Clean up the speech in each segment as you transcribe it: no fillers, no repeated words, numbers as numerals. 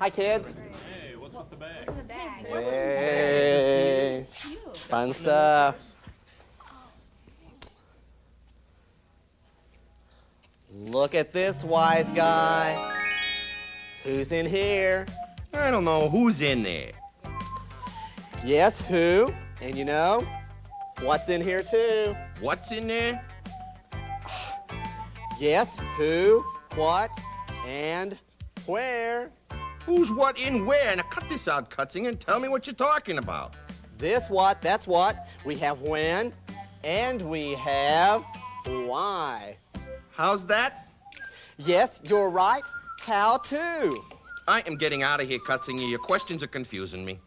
Hi, kids. Hey, what's with the bag? What's in the bag? Hey. Fun stuff. Look at this wise guy. Who's in here? I don't know who's in there. Yes, who? And you know, what's in here too? What's in there? Yes, who, what, and where? Who's what in where? Now cut this out, Cutsinger, and tell me what you're talking about. This what, that's what. We have when, and we have why. How's that? Yes, you're right. How to. I am getting out of here, Cutsinger. Your questions are confusing me.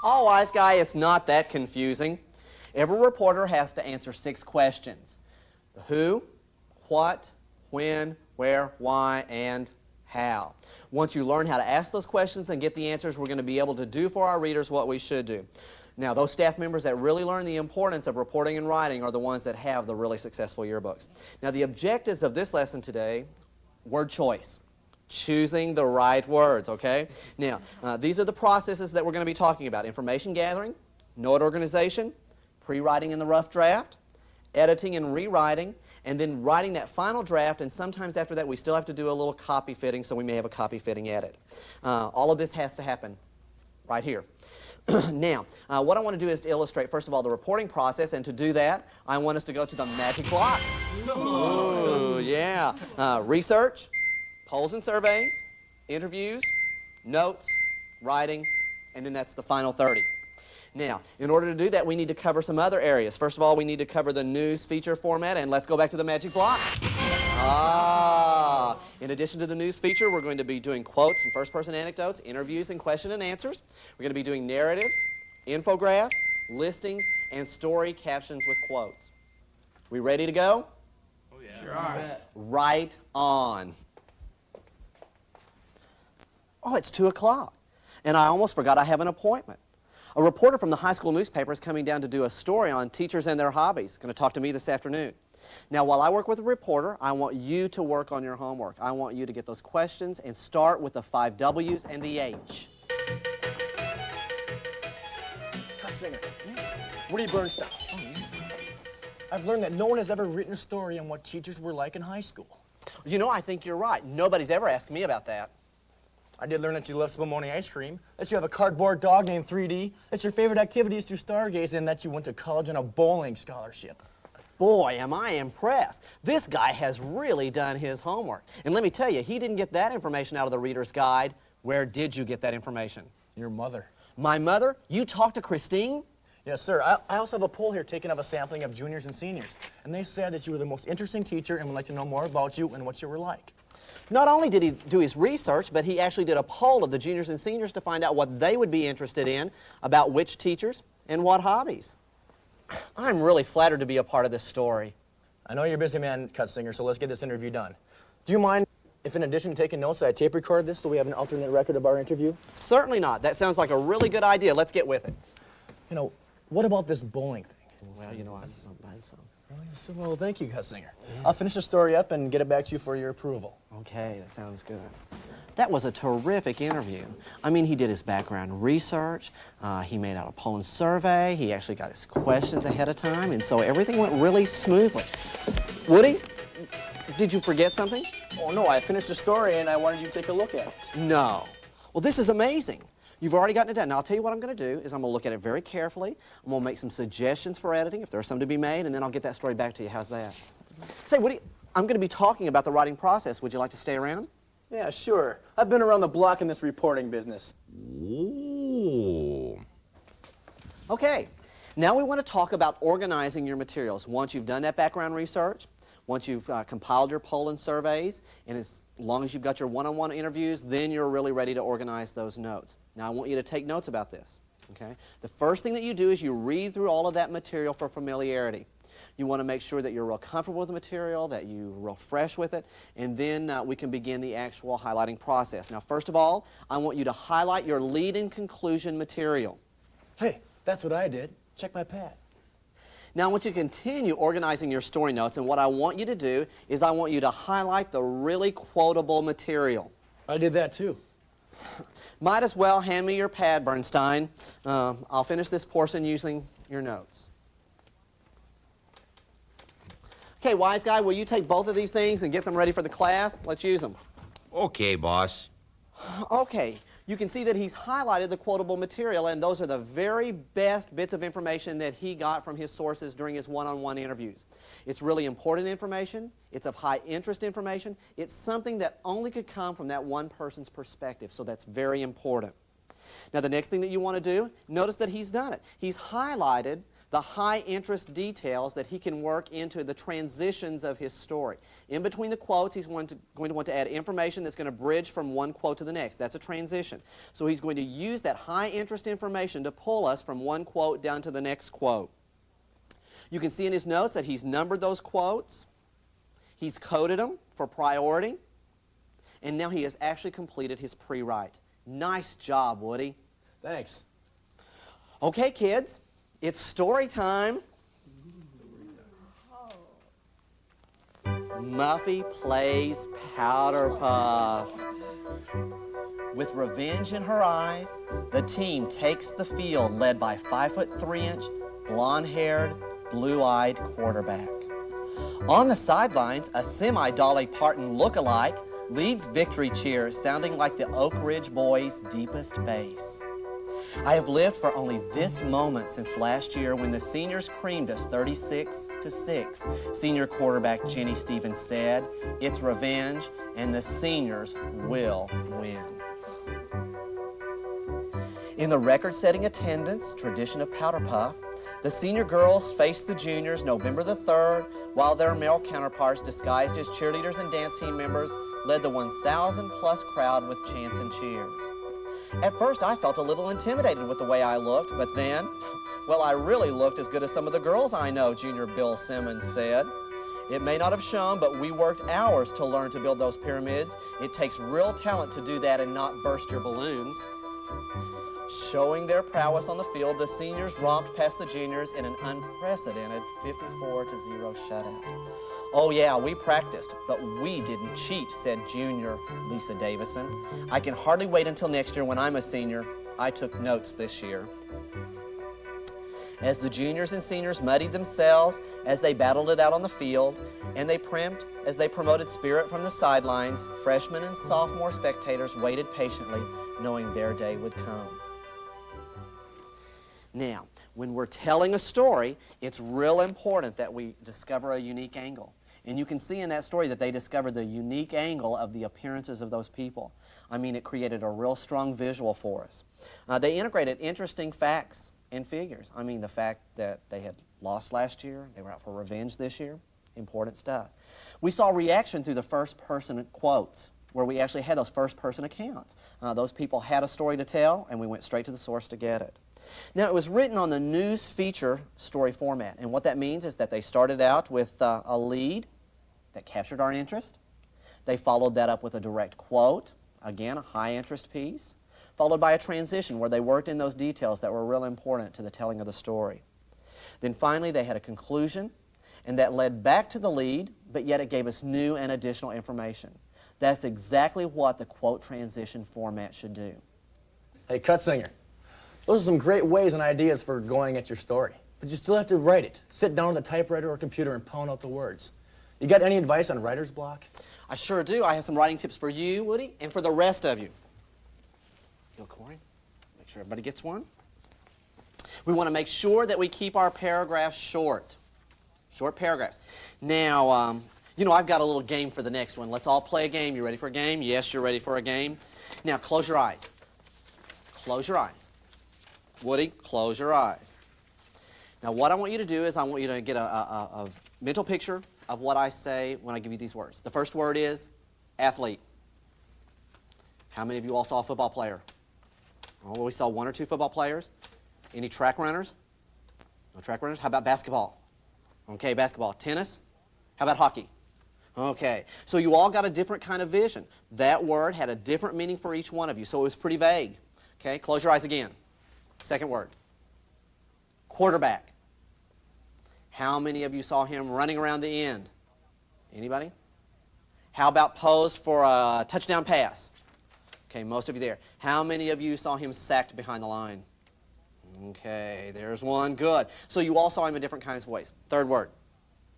Oh, wise guy, it's not that confusing. Every reporter has to answer 6 questions. The who, what, when, where, why, and how. Once you learn how to ask those questions and get the answers, we're going to be able to do for our readers what we should do. Now, those staff members that really learn the importance of reporting and writing are the ones that have the really successful yearbooks. Now, the objectives of this lesson today, word choice. Choosing the right words, okay? Now, these are the processes that we're going to be talking about. Information gathering, note organization, pre-writing in the rough draft, editing and rewriting, and then writing that final draft, and sometimes after that we still have to do a little copy fitting, so we may have a copy fitting edit. All of this has to happen right here. Now, what I want to do is to illustrate, first of all, the reporting process, and to do that, I want us to go to the magic blocks. Ooh, yeah. Research, polls and surveys, interviews, notes, writing, and then that's the final 30. Now, in order to do that, we need to cover some other areas. First of all, we need to cover the news feature format, and let's go back to the magic blocks. In addition to the news feature, we're going to be doing quotes and first-person anecdotes, interviews and question and answers. We're going to be doing narratives, infographics, listings, and story captions with quotes. We ready to go? Oh, yeah. Sure. Right on. Oh, it's 2 o'clock, and I almost forgot I have an appointment. A reporter from the high school newspaper is coming down to do a story on teachers and their hobbies. Going to talk to me this afternoon. Now, while I work with a reporter, I want you to work on your homework. I want you to get those questions and start with the 5 W's and the H. Cutsinger, Woody Bernstein. I've learned that no one has ever written a story on what teachers were like in high school. You know, I think you're right. Nobody's ever asked me about that. I did learn that you love Spumoni ice cream, that you have a cardboard dog named 3D, that your favorite activity is to stargaze, and that you went to college on a bowling scholarship. Boy, am I impressed. This guy has really done his homework. And let me tell you, he didn't get that information out of the Reader's Guide. Where did you get that information? Your mother. My mother? You talked to Christine? Yes, sir. I also have a poll here taken of a sampling of juniors and seniors, and they said that you were the most interesting teacher and would like to know more about you and what you were like. Not only did he do his research, but he actually did a poll of the juniors and seniors to find out what they would be interested in about which teachers and what hobbies. I'm really flattered to be a part of this story. I know you're a busy man, Cutsinger, so let's get this interview done. Do you mind if in addition to taking notes, I tape record this so we have an alternate record of our interview? Certainly not. That sounds like a really good idea. Let's get with it. You know, what about this bowling thing? Well, you know, I don't buy some. Well, thank you, Cutsinger. Yeah. I'll finish the story up and get it back to you for your approval. Okay, that sounds good. That was a terrific interview. I mean, he did his background research, he made out a poll and survey, he actually got his questions ahead of time, and so everything went really smoothly. Woody, did you forget something? Oh, no, I finished the story and I wanted you to take a look at it. No. Well, this is amazing. You've already gotten it done. Now, I'll tell you what I'm going to do is I'm going to look at it very carefully. I'm going to make some suggestions for editing, if there are some to be made, and then I'll get that story back to you. How's that? Say, Woody, I'm going to be talking about the writing process. Would you like to stay around? Yeah, sure. I've been around the block in this reporting business. Ooh. Okay. Now we want to talk about organizing your materials. Once you've done that background research, once you've compiled your poll and surveys, and as long as you've got your one-on-one interviews, then you're really ready to organize those notes. Now, I want you to take notes about this, okay? The first thing that you do is you read through all of that material for familiarity. You want to make sure that you're real comfortable with the material, that you're real fresh with it, and then we can begin the actual highlighting process. Now, first of all, I want you to highlight your lead and conclusion material. Hey, that's what I did. Check my pad. Now, I want you to continue organizing your story notes, and what I want you to do is I want you to highlight the really quotable material. I did that too. Might as well hand me your pad, Bernstein. I'll finish this portion using your notes. Okay, wise guy, will you take both of these things and get them ready for the class? Let's use them. Okay, boss. Okay, you can see that he's highlighted the quotable material, and those are the very best bits of information that he got from his sources during his one-on-one interviews. It's really important information. It's of high interest information. It's something that only could come from that one person's perspective, so that's very important. Now, the next thing that you want to do, notice that he's done it. He's highlighted the high interest details that he can work into the transitions of his story. In between the quotes, he's going to want to add information that's going to bridge from one quote to the next. That's a transition. So he's going to use that high interest information to pull us from one quote down to the next quote. You can see in his notes that he's numbered those quotes, he's coded them for priority, and now he has actually completed his pre-write. Nice job, Woody. Thanks. Okay, kids. It's story time. Muffy plays Powder Puff. With revenge in her eyes, the team takes the field led by 5'3", blonde-haired, blue-eyed quarterback. On the sidelines, a semi-Dolly Parton look-alike leads victory cheers sounding like the Oak Ridge Boys' deepest bass. I have lived for only this moment since last year when the seniors creamed us 36-6. Senior quarterback Jenny Stevens said, "It's revenge, and the seniors will win." In the record-setting attendance tradition of Powder Puff, the senior girls faced the juniors November the 3rd, while their male counterparts, disguised as cheerleaders and dance team members, led the 1,000-plus crowd with chants and cheers. At first, I felt a little intimidated with the way I looked, but then, well, I really looked as good as some of the girls I know, Junior Bill Simmons said. It may not have shown, but we worked hours to learn to build those pyramids. It takes real talent to do that and not burst your balloons. Showing their prowess on the field, the seniors romped past the juniors in an unprecedented 54-0 shutout. "Oh yeah, we practiced, but we didn't cheat," said junior Lisa Davison. "I can hardly wait until next year when I'm a senior. I took notes this year." As the juniors and seniors muddied themselves, as they battled it out on the field, and as they promoted spirit from the sidelines, freshmen and sophomore spectators waited patiently, knowing their day would come. Now, when we're telling a story, it's real important that we discover a unique angle. And you can see in that story that they discovered the unique angle of the appearances of those people. I mean, it created a real strong visual for us. They integrated interesting facts and figures. I mean, the fact that they had lost last year, they were out for revenge this year, important stuff. We saw reaction through the first-person quotes, where we actually had those first-person accounts. Those people had a story to tell, and we went straight to the source to get it. Now, it was written on the news feature story format, and what that means is that they started out with a lead that captured our interest. They followed that up with a direct quote, again, a high-interest piece, followed by a transition where they worked in those details that were real important to the telling of the story. Then finally, they had a conclusion, and that led back to the lead, but yet it gave us new and additional information. That's exactly what the quote transition format should do. Hey, Cutsinger, those are some great ways and ideas for going at your story, but you still have to write it. Sit down on the typewriter or computer and pound out the words. You got any advice on writer's block? I sure do. I have some writing tips for you, Woody, and for the rest of you. Go, Corey. Make sure everybody gets one. We want to make sure that we keep our paragraphs short. Short paragraphs. Now, you know, I've got a little game for the next one. Let's all play a game. You ready for a game? Yes, you're ready for a game. Now, close your eyes. Close your eyes. Woody, close your eyes. Now, what I want you to do is I want you to get a mental picture of what I say when I give you these words. The first word is athlete. How many of you all saw a football player? Oh, we saw one or two football players. Any track runners? No track runners? How about basketball? Okay, basketball. Tennis? How about hockey? Okay, so you all got a different kind of vision. That word had a different meaning for each one of you, so it was pretty vague. Okay, close your eyes again. Second word. Quarterback. How many of you saw him running around the end? Anybody? How about posed for a touchdown pass? Okay, most of you there. How many of you saw him sacked behind the line? Okay, there's one. Good. So you all saw him in different kinds of ways. Third word.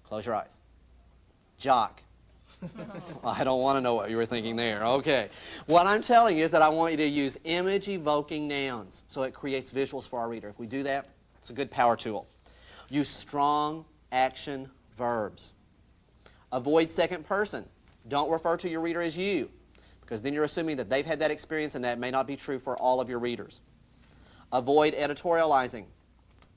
Close your eyes. Jock. I don't want to know what you were thinking there. Okay. What I'm telling you is that I want you to use image-evoking nouns so it creates visuals for our reader. If we do that, it's a good power tool. Use strong action verbs. Avoid second person. Don't refer to your reader as you, because then you're assuming that they've had that experience and that may not be true for all of your readers. Avoid editorializing.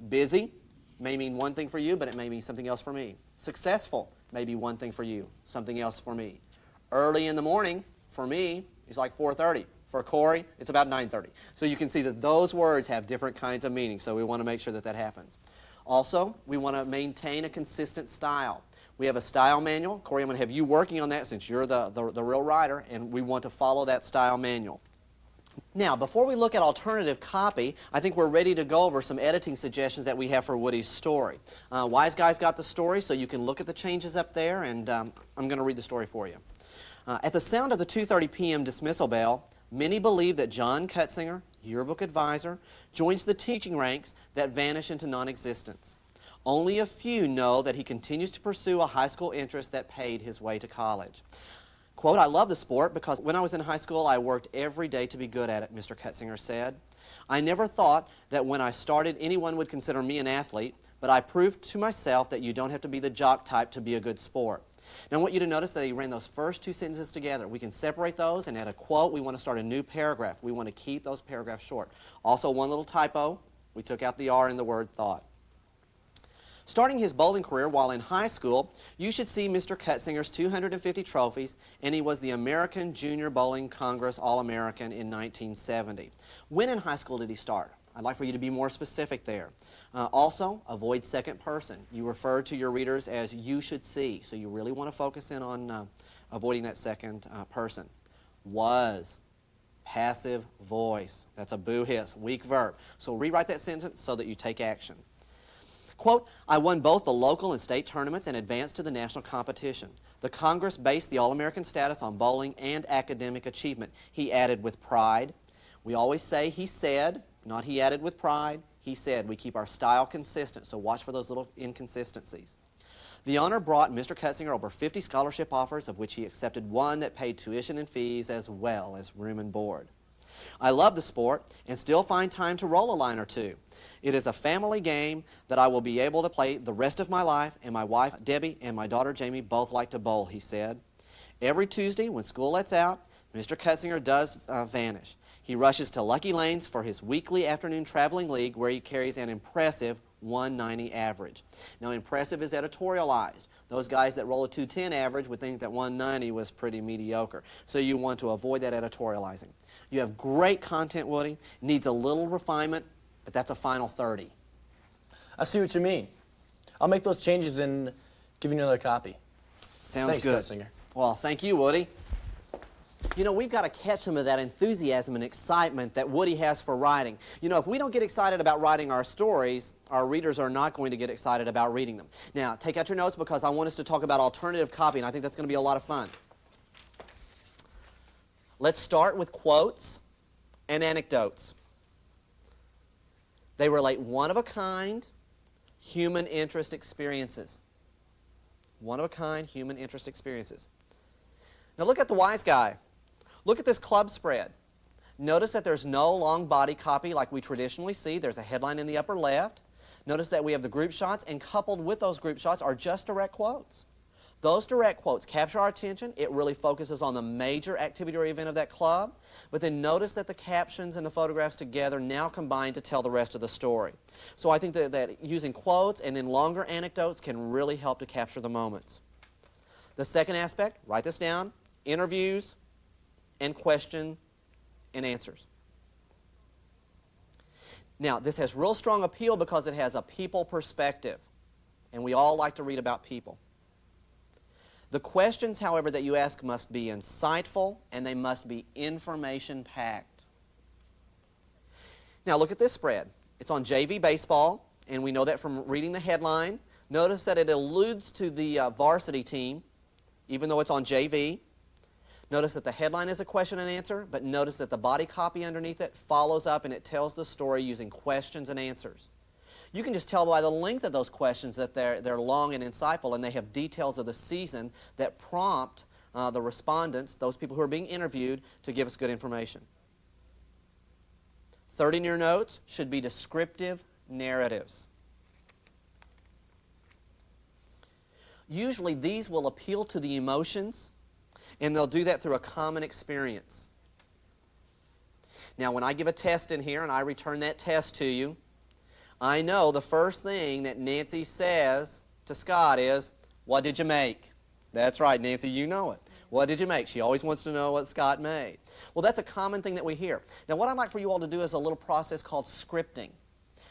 Busy may mean one thing for you, but it may mean something else for me. Successful may be one thing for you, something else for me. Early in the morning, for me, is like 4:30. For Corey, it's about 9:30. So you can see that those words have different kinds of meaning, so we want to make sure that that happens. Also, we want to maintain a consistent style. We have a style manual. Corey, I'm going to have you working on that since you're the real writer, and we want to follow that style manual. Now, before we look at alternative copy, I think we're ready to go over some editing suggestions that we have for Woody's story. Wise Guy's got the story, so you can look at the changes up there, and I'm going to read the story for you. At the sound of the 2:30 p.m. dismissal bell, many believe that John Cutsinger, yearbook advisor, joins the teaching ranks that vanish into non-existence. Only a few know that he continues to pursue a high school interest that paid his way to college. Quote, I love the sport because when I was in high school, I worked every day to be good at it, Mr. Cutsinger said. I never thought that when I started anyone would consider me an athlete, but I proved to myself that you don't have to be the jock type to be a good sport. Now I want you to notice that he ran those first two sentences together. We can separate those and add a quote. We want to start a new paragraph. We want to keep those paragraphs short. Also, one little typo. We took out the R in the word thought. Starting his bowling career while in high school, you should see Mr. Cutsinger's 250 trophies, and he was the American Junior Bowling Congress All-American in 1970. When in high school did he start? I'd like for you to be more specific there. Also, avoid second person. You refer to your readers as you should see, so you really want to focus in on avoiding that second person. Was, passive voice. That's a boo hiss, weak verb. So rewrite that sentence so that you take action. Quote, I won both the local and state tournaments and advanced to the national competition. The Congress based the All-American status on bowling and academic achievement. He added with pride. We always say he said, not he added with pride. He said. We keep our style consistent, so watch for those little inconsistencies. The honor brought Mr. Cutsinger over 50 scholarship offers, of which he accepted one that paid tuition and fees as well as room and board. I love the sport and still find time to roll a line or two. It is a family game that I will be able to play the rest of my life, and my wife, Debbie, and my daughter, Jamie, both like to bowl, he said. Every Tuesday, when school lets out, Mr. Cutsinger does vanish. He rushes to Lucky Lanes for his weekly afternoon traveling league, where he carries an impressive 190 average. Now, impressive is editorialized. Those guys that roll a 210 average would think that 190 was pretty mediocre. So you want to avoid that editorializing. You have great content, Woody. Needs a little refinement, but that's a final 30. I see what you mean. I'll make those changes and give you another copy. Sounds Thanks, good. Cutsinger. Well, thank you, Woody. You know, we've got to catch some of that enthusiasm and excitement that Woody has for writing. You know, if we don't get excited about writing our stories, our readers are not going to get excited about reading them. Now, take out your notes because I want us to talk about alternative copy, and I think that's going to be a lot of fun. Let's start with quotes and anecdotes. They relate one-of-a-kind human interest experiences. One-of-a-kind human interest experiences. Now look at the wise guy. Look at this club spread. Notice that there's no long body copy like we traditionally see. There's a headline in the upper left. Notice that we have the group shots, and coupled with those group shots are just direct quotes. Those direct quotes capture our attention. It really focuses on the major activity or event of that club. But then notice that the captions and the photographs together now combine to tell the rest of the story. So I think that using quotes and then longer anecdotes can really help to capture the moments. The second aspect, write this down, interviews and question and answers. Now, this has real strong appeal because it has a people perspective, and we all like to read about people. The questions, however, that you ask must be insightful, and they must be information-packed. Now, look at this spread. It's on JV baseball, and we know that from reading the headline. Notice that it alludes to the varsity team, even though it's on JV. Notice that the headline is a question and answer, but notice that the body copy underneath it follows up and it tells the story using questions and answers. You can just tell by the length of those questions that they're long and insightful, and they have details of the season that prompt the respondents, those people who are being interviewed, to give us good information. Third in your notes should be descriptive narratives. Usually these will appeal to the emotions, and they'll do that through a common experience. Now, when I give a test in here and I return that test to you, I know the first thing that Nancy says to Scott is, "What did you make?" That's right, Nancy, you know it. What did you make? She always wants to know what Scott made. Well, that's a common thing that we hear. Now, what I'd like for you all to do is a little process called scripting.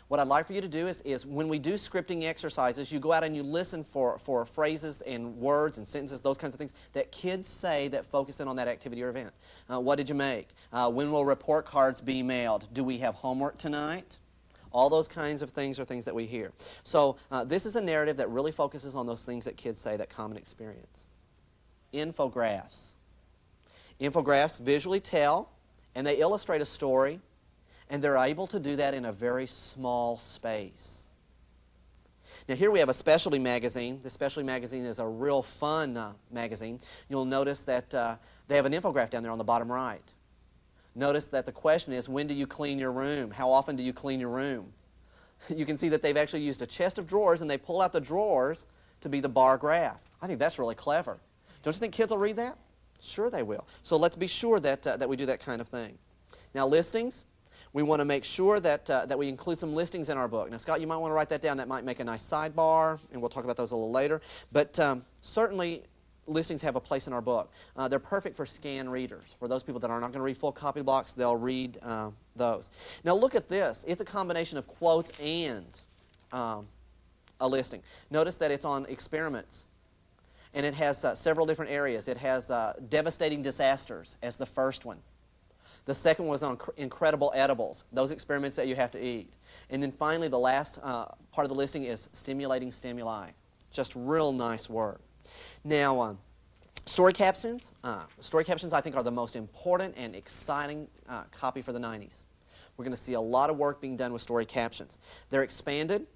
What I'd like for you to do is when we do scripting exercises, you go out and you listen for phrases and words and sentences, those kinds of things that kids say that focus in on that activity or event. What did you make? When will report cards be mailed? Do we have homework tonight? All those kinds of things are things that we hear. So this is a narrative that really focuses on those things that kids say, that common experience. Infographs. Infographs visually tell, and they illustrate a story, and they're able to do that in a very small space. Now here we have a specialty magazine. This specialty magazine is a real fun magazine. You'll notice that they have an infograph down there on the bottom right. Notice that the question is, when do you clean your room? How often do you clean your room? You can see that they've actually used a chest of drawers, and they pull out the drawers to be the bar graph. I think that's really clever. Don't you think kids will read that? Sure they will. So let's be sure that we do that kind of thing. Now listings. We want to make sure that we include some listings in our book. Now, Scott, you might want to write that down. That might make a nice sidebar, and we'll talk about those a little later. But certainly, listings have a place in our book. They're perfect for scan readers. For those people that are not going to read full copy blocks, they'll read those. Now, look at this. It's a combination of quotes and a listing. Notice that it's on experiments, and it has several different areas. It has devastating disasters as the first one. The second was on incredible edibles, those experiments that you have to eat. And then finally, the last part of the listing is stimulating stimuli. Just real nice work. Now, story captions. Story captions, I think, are the most important and exciting copy for the 90s. We're going to see a lot of work being done with story captions. They're expanded.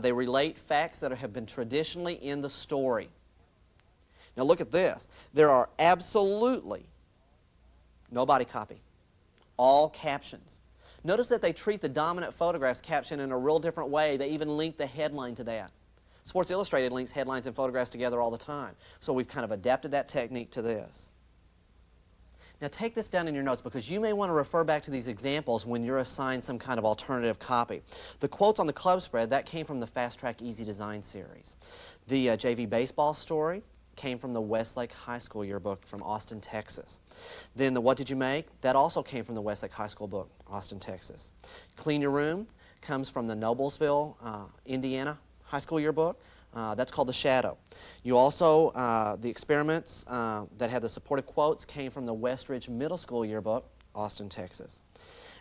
They relate facts that have been traditionally in the story. Now, look at this. There are absolutely no body copy. All captions. Notice that they treat the dominant photographs caption in a real different way. They even link the headline to that. Sports Illustrated links headlines and photographs together all the time. So we've kind of adapted that technique to this. Now take this down in your notes, because you may want to refer back to these examples when you're assigned some kind of alternative copy. The quotes on the club spread, that came from the Fast Track Easy Design series. The JV baseball story came from the Westlake High School yearbook from Austin, Texas. Then the What Did You Make? That also came from the Westlake High School book, Austin, Texas. Clean Your Room comes from the Noblesville, Indiana High School yearbook. That's called The Shadow. You also, the experiments that had the supportive quotes came from the Westridge Middle School yearbook, Austin, Texas.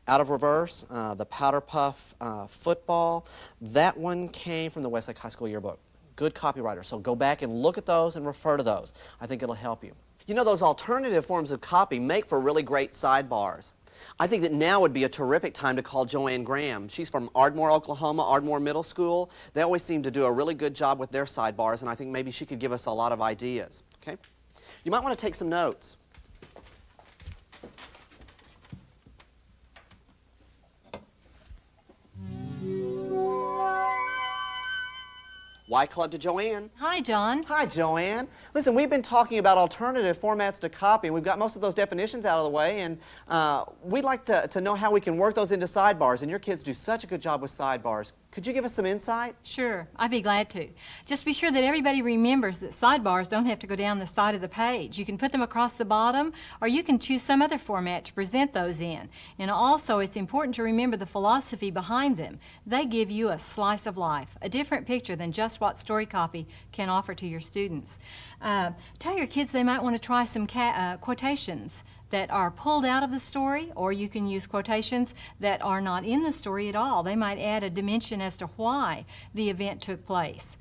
Out of Reverse, the Powder Puff football, that one came from the Westlake High School yearbook. Good copywriter, so go back and look at those and refer to those. I think it'll help you. You know, those alternative forms of copy make for really great sidebars. I think that now would be a terrific time to call Joanne Graham. She's from Ardmore, Oklahoma, Ardmore Middle School. They always seem to do a really good job with their sidebars, and I think maybe she could give us a lot of ideas. Okay? You might want to take some notes. Y Club to Joanne. Hi, John. Hi, Joanne. Listen, we've been talking about alternative formats to copy, and we've got most of those definitions out of the way, and we'd like to know how we can work those into sidebars, and your kids do such a good job with sidebars. Could you give us some insight? Sure, I'd be glad to. Just be sure that everybody remembers that sidebars don't have to go down the side of the page. You can put them across the bottom, or you can choose some other format to present those in. And also, it's important to remember the philosophy behind them. They give you a slice of life, a different picture than just what story copy can offer to your students. Tell your kids they might want to try some quotations that are pulled out of the story, or you can use quotations that are not in the story at all. They might add a dimension as to why the event took place.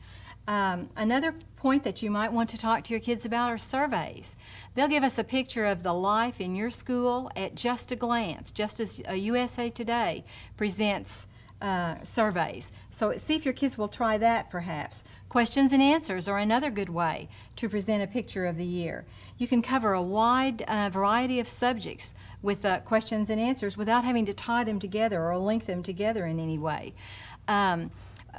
Another point that you might want to talk to your kids about are surveys. They'll give us a picture of the life in your school at just a glance, just as USA Today presents surveys. So see if your kids will try that perhaps. Questions and answers are another good way to present a picture of the year. You can cover a wide variety of subjects with questions and answers without having to tie them together or link them together in any way.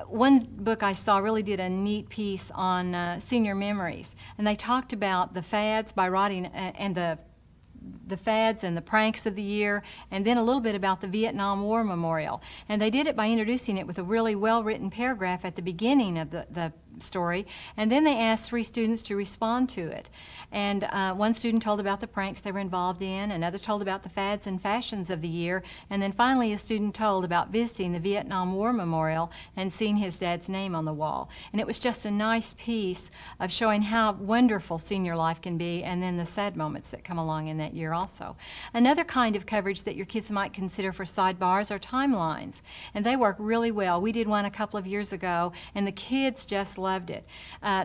One book I saw really did a neat piece on senior memories, and they talked about the fads by writing and the fads and the pranks of the year, and then a little bit about the Vietnam War Memorial. And they did it by introducing it with a really well-written paragraph at the beginning of the story, and then they asked 3 students to respond to it. And one student told about the pranks they were involved in, another told about the fads and fashions of the year, and then finally a student told about visiting the Vietnam War Memorial and seeing his dad's name on the wall. And it was just a nice piece of showing how wonderful senior life can be, and then the sad moments that come along in that year also. Another kind of coverage that your kids might consider for sidebars are timelines, and they work really well. We did one a couple of years ago, and the kids just loved it.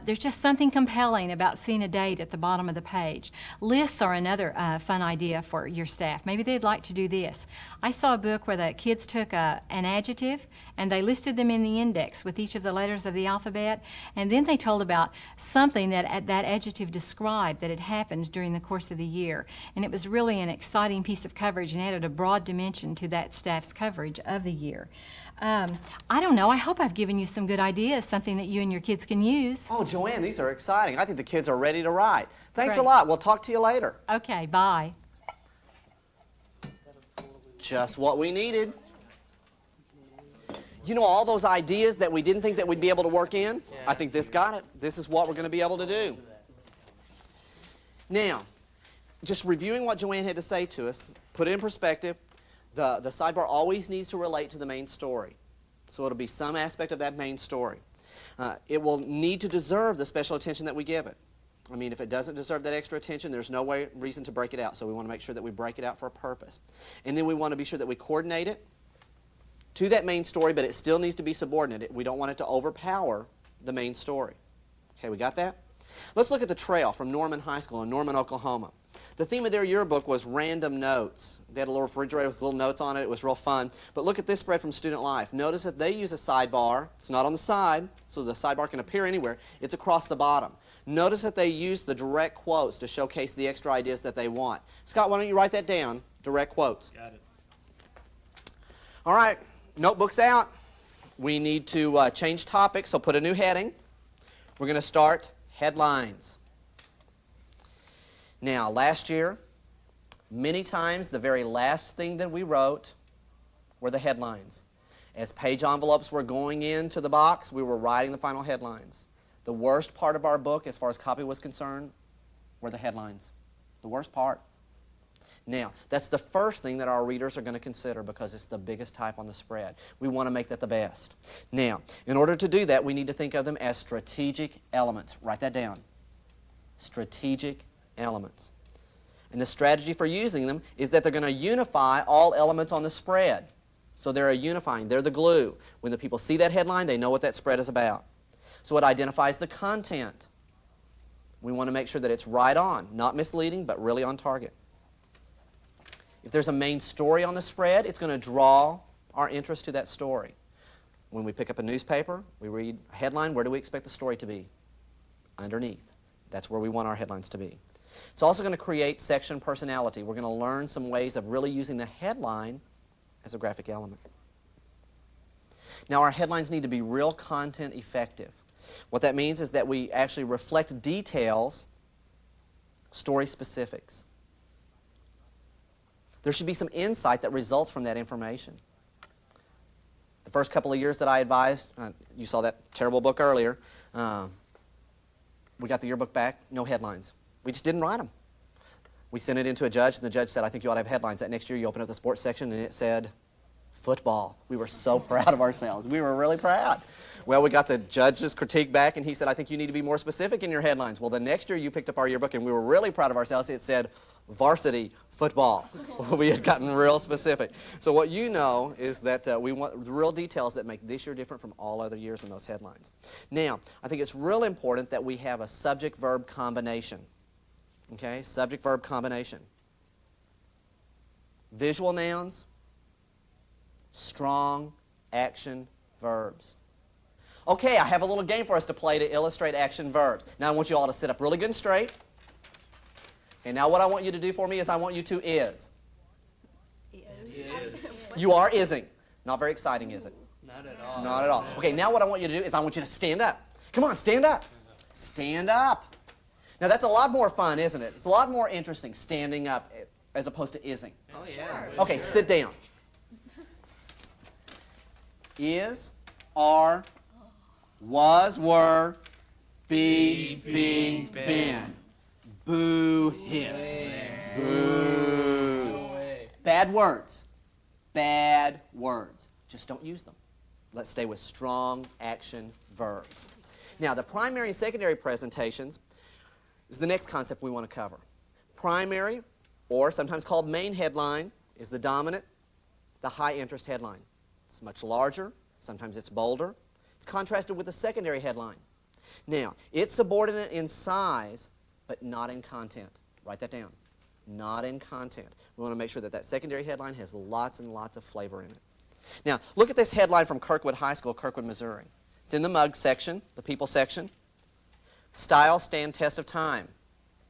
There's just something compelling about seeing a date at the bottom of the page. Lists are another fun idea for your staff. Maybe they'd like to do this. I saw a book where the kids took an adjective and they listed them in the index with each of the letters of the alphabet, and then they told about something that that adjective described that had happened during the course of the year. And it was really an exciting piece of coverage and added a broad dimension to that staff's coverage of the year. I don't know, I hope I've given you some good ideas, something that you and your kids can use. Oh, Joanne, these are exciting. I think the kids are ready to write. Thanks a Great. lot. We'll talk to you later. Okay, bye. Just what we needed. You know, all those ideas that we didn't think that we'd be able to work in? I think this got it. This is what we're going to be able to do. Now, just reviewing what Joanne had to say to us, put it in perspective, the sidebar always needs to relate to the main story. So it'll be some aspect of that main story. It will need to deserve the special attention that we give it. I mean, if it doesn't deserve that extra attention, there's no reason to break it out. So we want to make sure that we break it out for a purpose. And then we want to be sure that we coordinate it to that main story, but it still needs to be subordinate. We don't want it to overpower the main story. Okay, we got that? Let's look at the trail from Norman High School in Norman, Oklahoma. The theme of their yearbook was random notes. They had a little refrigerator with little notes on it. It was real fun. But look at this spread from Student Life. Notice that they use a sidebar. It's not on the side, so the sidebar can appear anywhere. It's across the bottom. Notice that they use the direct quotes to showcase the extra ideas that they want. Scott, why don't you write that down? Direct quotes. Got it. All right, notebooks out. We need to change topics, so put a new heading. We're going to start headlines. Now, last year, many times the very last thing that we wrote were the headlines. As page envelopes were going into the box, we were writing the final headlines. The worst part of our book, as far as copy was concerned, were the headlines. The worst part. Now, that's the first thing that our readers are going to consider because it's the biggest type on the spread. We want to make that the best. Now, in order to do that, we need to think of them as strategic elements. Write that down. Strategic elements. And the strategy for using them is that they're going to unify all elements on the spread. So they're unifying. They're the glue. When the people see that headline, they know what that spread is about. So it identifies the content. We want to make sure that it's right on, not misleading, but really on target. If there's a main story on the spread, it's going to draw our interest to that story. When we pick up a newspaper, we read a headline, where do we expect the story to be? Underneath. That's where we want our headlines to be. It's also going to create section personality. We're going to learn some ways of really using the headline as a graphic element. Now, our headlines need to be real content effective. What that means is that we actually reflect details, story specifics. There should be some insight that results from that information. The first couple of years that I advised, you saw that terrible book earlier, we got the yearbook back, no headlines. We just didn't write them. We sent it into a judge, and the judge said, I think you ought to have headlines. That next year, you open up the sports section, and it said, football. We were so proud of ourselves. We were really proud. Well, we got the judge's critique back, and he said, I think you need to be more specific in your headlines. Well, the next year, you picked up our yearbook, and we were really proud of ourselves. It said, varsity football. We had gotten real specific. So what you know is that we want the real details that make this year different from all other years in those headlines. Now, I think it's real important that we have a subject-verb combination. Okay, subject-verb combination. Visual nouns, strong action verbs. Okay, I have a little game for us to play to illustrate action verbs. Now I want you all to sit up really good and straight. And now what I want you to do for me is I want you to is. You are ising. Not very exciting, is it? Not at all. Not at all. Okay, now what I want you to do is I want you to stand up. Come on, stand up. Stand up. Now that's a lot more fun, isn't it? It's a lot more interesting standing up as opposed to ising. Oh, yeah. Okay, sit down. Is, are, was, were, be, being, been. Boo, hiss. Boo. Bad words. Bad words. Just don't use them. Let's stay with strong action verbs. Now, the primary and secondary presentations is the next concept we want to cover. Primary, or sometimes called main headline, is the dominant, the high interest headline. It's much larger, sometimes it's bolder. It's contrasted with the secondary headline. Now, it's subordinate in size, but not in content. Write that down. Not in content. We want to make sure that that secondary headline has lots and lots of flavor in it. Now, look at this headline from Kirkwood High School, Kirkwood, Missouri. It's in the mug section, the people section. Style stand test of time.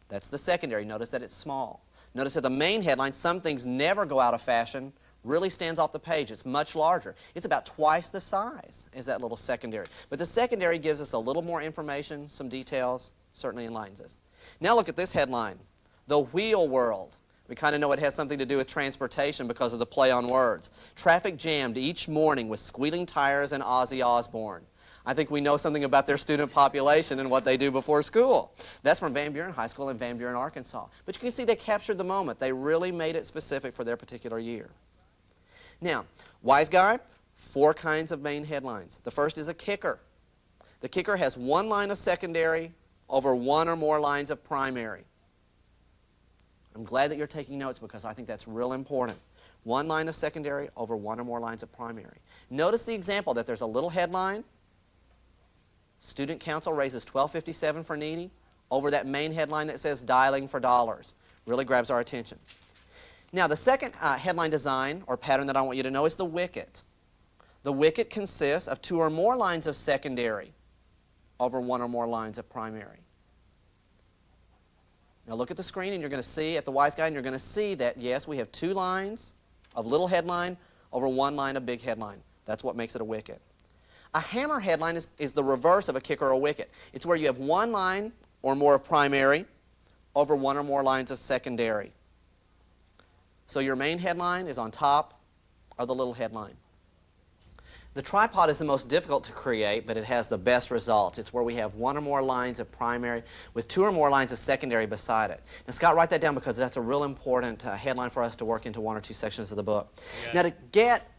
That's the secondary. Notice that it's small. Notice that the main headline, some things never go out of fashion, really stands off the page. It's much larger. It's about twice the size as that little secondary. But the secondary gives us a little more information, some details, certainly enlightens us. Now look at this headline, The Wheel World. We kind of know it has something to do with transportation because of the play on words. Traffic jammed each morning with squealing tires and Ozzy Osbourne. I think we know something about their student population and what they do before school. That's from Van Buren High School in Van Buren, Arkansas. But you can see they captured the moment. They really made it specific for their particular year. Now, wise guy, 4 kinds of main headlines. The first is a kicker. The kicker has 1 line of secondary over 1 or more lines of primary. I'm glad that you're taking notes because I think that's real important. 1 line of secondary over 1 or more lines of primary. Notice the example that there's a little headline. Student council raises $12.57 for needy over that main headline that says dialing for dollars. Really grabs our attention. Now, the second headline design or pattern that I want you to know is the wicket. The wicket consists of 2 or more lines of secondary over 1 or more lines of primary. Now look at the screen and you're going to see at the wise guy and you're going to see that, yes, we have 2 lines of little headline over 1 line of big headline. That's what makes it a wicket. A hammer headline is the reverse of a kicker or a wicket. It's where you have 1 line or more of primary over 1 or more lines of secondary. So your main headline is on top of the little headline. The tripod is the most difficult to create, but it has the best results. It's where we have 1 or more lines of primary with 2 or more lines of secondary beside it. Now, Scott, write that down because that's a real important headline for us to work into 1 or 2 sections of the book. Yeah. Now, to get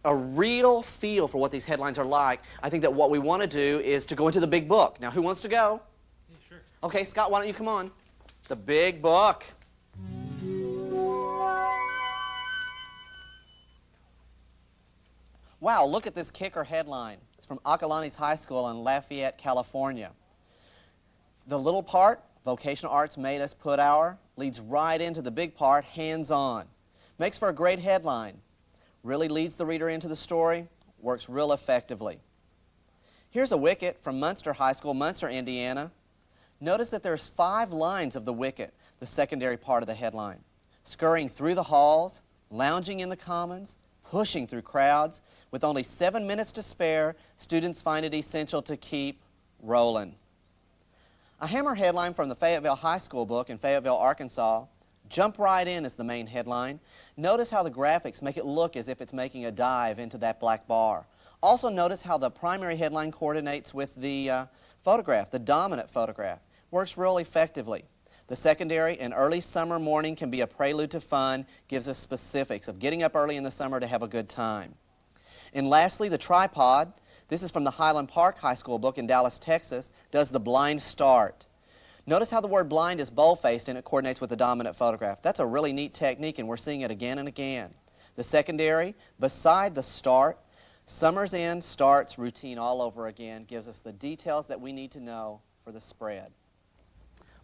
a real feel for what these headlines are like, I think that what we want to do is to go into the big book. Now, who wants to go? Yeah, sure. Okay, Scott, why don't you come on? The big book. Wow, look at this kicker headline. It's from Acalanes High School in Lafayette, California. The little part, vocational arts made us put our, leads right into the big part, hands-on. Makes for a great headline. Really leads the reader into the story, works real effectively. Here's a wicket from Munster High School, Munster, Indiana. Notice that there's 5 lines of the wicket, the secondary part of the headline. Scurrying through the halls, lounging in the commons, pushing through crowds. With only 7 minutes to spare, students find it essential to keep rolling. A hammer headline from the Fayetteville High School book in Fayetteville, Arkansas. Jump right in is the main headline. Notice how the graphics make it look as if it's making a dive into that black bar. Also notice how the primary headline coordinates with the photograph, the dominant photograph. Works real effectively. The secondary, an early summer morning can be a prelude to fun, gives us specifics of getting up early in the summer to have a good time. And lastly, the tripod. This is from the Highland Park High School book in Dallas, Texas, does the blind start. Notice how the word blind is bold-faced and it coordinates with the dominant photograph. That's a really neat technique, and we're seeing it again and again. The secondary, beside the start, summer's end, starts, routine all over again, gives us the details that we need to know for the spread.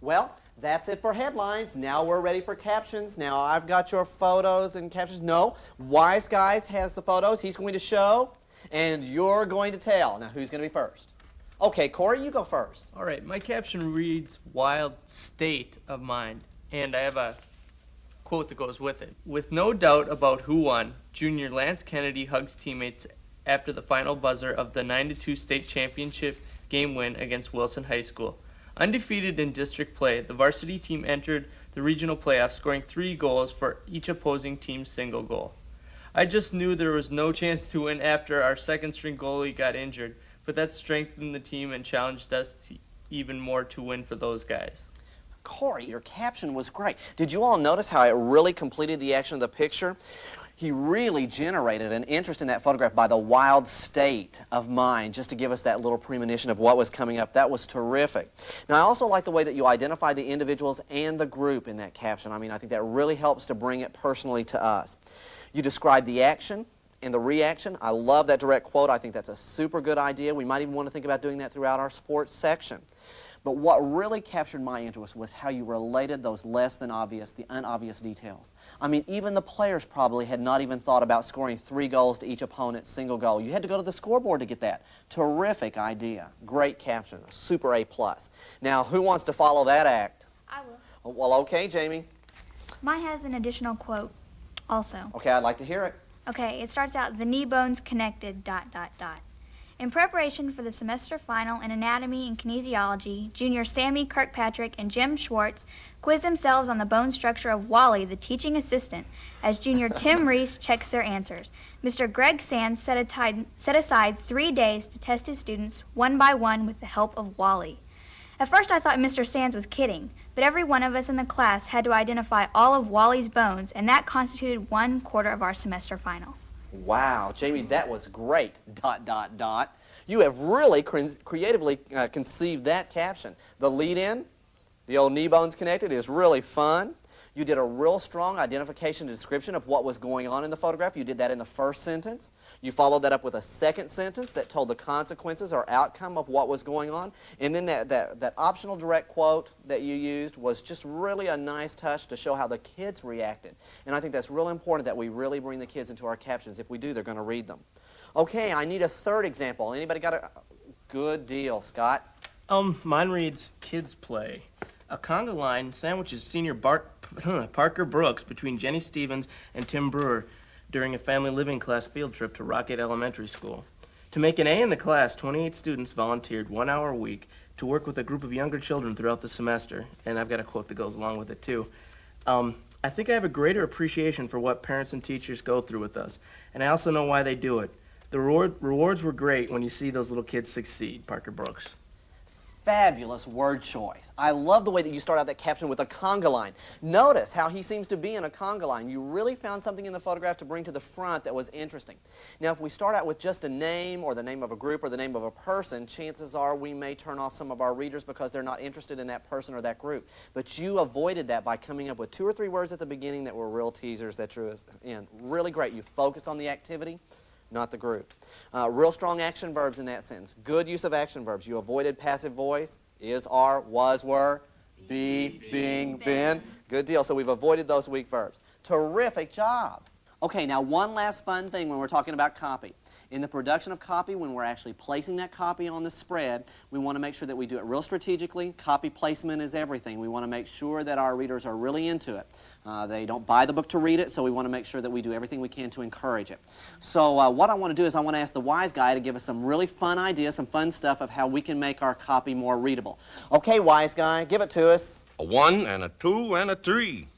Well, that's it for headlines. Now we're ready for captions. Now I've got your photos and captions. No, Wise Guys has the photos. He's going to show, and you're going to tell. Now who's going to be first? Okay, Corey, you go first. All right, my caption reads, "Wild state of mind," and I have a quote that goes with it. "With no doubt about who won, junior Lance Kennedy hugs teammates after the final buzzer of the 9-2 state championship game win against Wilson High School. Undefeated in district play, the varsity team entered the regional playoffs, scoring 3 goals for each opposing team's single goal. I just knew there was no chance to win after our second-string goalie got injured, but that strengthened the team and challenged us even more to win for those guys." Corey, your caption was great. Did you all notice how it really completed the action of the picture? He really generated an interest in that photograph by the wild state of mind, just to give us that little premonition of what was coming up. That was terrific. Now, I also like the way that you identify the individuals and the group in that caption. I mean, I think that really helps to bring it personally to us. You describe the action and the reaction. I love that direct quote. I think that's a super good idea. We might even want to think about doing that throughout our sports section. But what really captured my interest was how you related those less than obvious, the unobvious details. I mean, even the players probably had not even thought about scoring 3 goals to each opponent's single goal. You had to go to the scoreboard to get that. Terrific idea. Great caption. Super A+. Now, who wants to follow that act? I will. Oh, well, okay, Jamie. Mine has an additional quote also. Okay, I'd like to hear it. Okay, it starts out, "The knee bones connected, ... In preparation for the semester final in anatomy and kinesiology, junior Sammy Kirkpatrick and Jim Schwartz quiz themselves on the bone structure of Wally, the teaching assistant, as junior Tim Reese checks their answers. Mr. Greg Sands set aside 3 days to test his students one by one with the help of Wally. At first I thought Mr. Sands was kidding, but every one of us in the class had to identify all of Wally's bones, and that constituted 1/4 of our semester final." Wow, Jamie, that was great, ... You have really creatively conceived that caption. The lead-in, the old knee bones connected, is really fun. You did a real strong identification and description of what was going on in the photograph. You did that in the first sentence. You followed that up with a second sentence that told the consequences or outcome of what was going on. And then that optional direct quote that you used was just really a nice touch to show how the kids reacted. And I think that's really important that we really bring the kids into our captions. If we do, they're going to read them. Okay, I need a third example. Anybody got a good deal? Scott? Mine reads, "Kids play. A conga line sandwiches senior Parker Brooks between Jenny Stevens and Tim Brewer during a family living class field trip to Rockgate Elementary School. To make an A in the class, 28 students volunteered 1 hour a week to work with a group of younger children throughout the semester." And I've got a quote that goes along with it, too. "I think I have a greater appreciation for what parents and teachers go through with us, and I also know why they do it. The rewards were great when you see those little kids succeed." Parker Brooks. Fabulous word choice. I love the way that you start out that caption with a conga line. Notice how he seems to be in a conga line. You really found something in the photograph to bring to the front that was interesting. Now, if we start out with just a name or the name of a group or the name of a person, chances are we may turn off some of our readers because they're not interested in that person or that group. But you avoided that by coming up with 2 or 3 words at the beginning that were real teasers that drew us in. Really great. You focused on the activity, not the group. Real strong action verbs in that sentence. Good use of action verbs. You avoided passive voice. Is, are, was, were, be, being, been. Good deal. So we've avoided those weak verbs. Terrific job. Okay, now one last fun thing when we're talking about copy. In the production of copy, when we're actually placing that copy on the spread, we want to make sure that we do it real strategically. Copy placement is everything. We want to make sure that our readers are really into it. They don't buy the book to read it, so we want to make sure that we do everything we can to encourage it. So what I want to do is I want to ask the wise guy to give us some really fun ideas, some fun stuff of how we can make our copy more readable. Okay, wise guy, give it to us. A 1 and a 2 and a 3.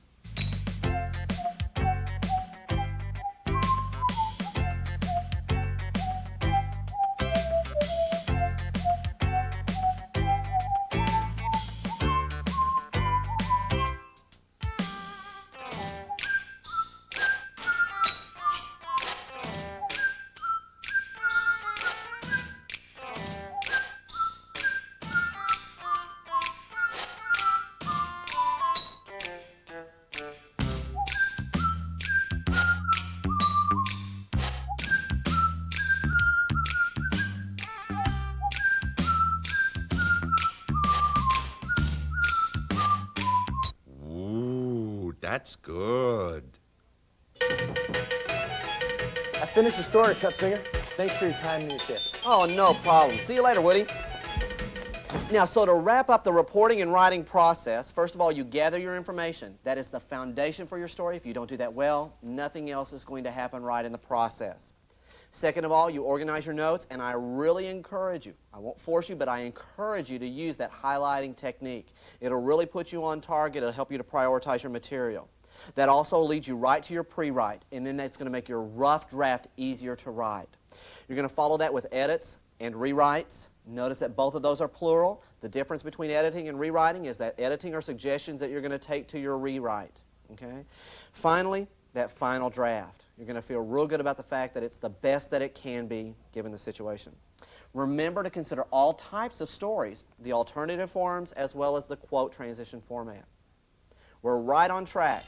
That's good. I finished the story, Cutsinger. Thanks for your time and your tips. Oh, no problem. See you later, Woody. Now, so to wrap up the reporting and writing process, first of all, you gather your information. That is the foundation for your story. If you don't do that well, nothing else is going to happen right in the process. Second of all, you organize your notes, and I really encourage you, I won't force you, but I encourage you to use that highlighting technique. It'll really put you on target. It'll help you to prioritize your material. That also leads you right to your pre-write, and then that's going to make your rough draft easier to write. You're going to follow that with edits and rewrites. Notice that both of those are plural. The difference between editing and rewriting is that editing are suggestions that you're going to take to your rewrite. Okay? Finally, that final draft. You're going to feel real good about the fact that it's the best that it can be given the situation. Remember to consider all types of stories, the alternative forms as well as the quote transition format. We're right on track.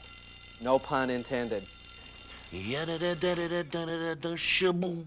No pun intended. Yada da da da da da da da shaboom.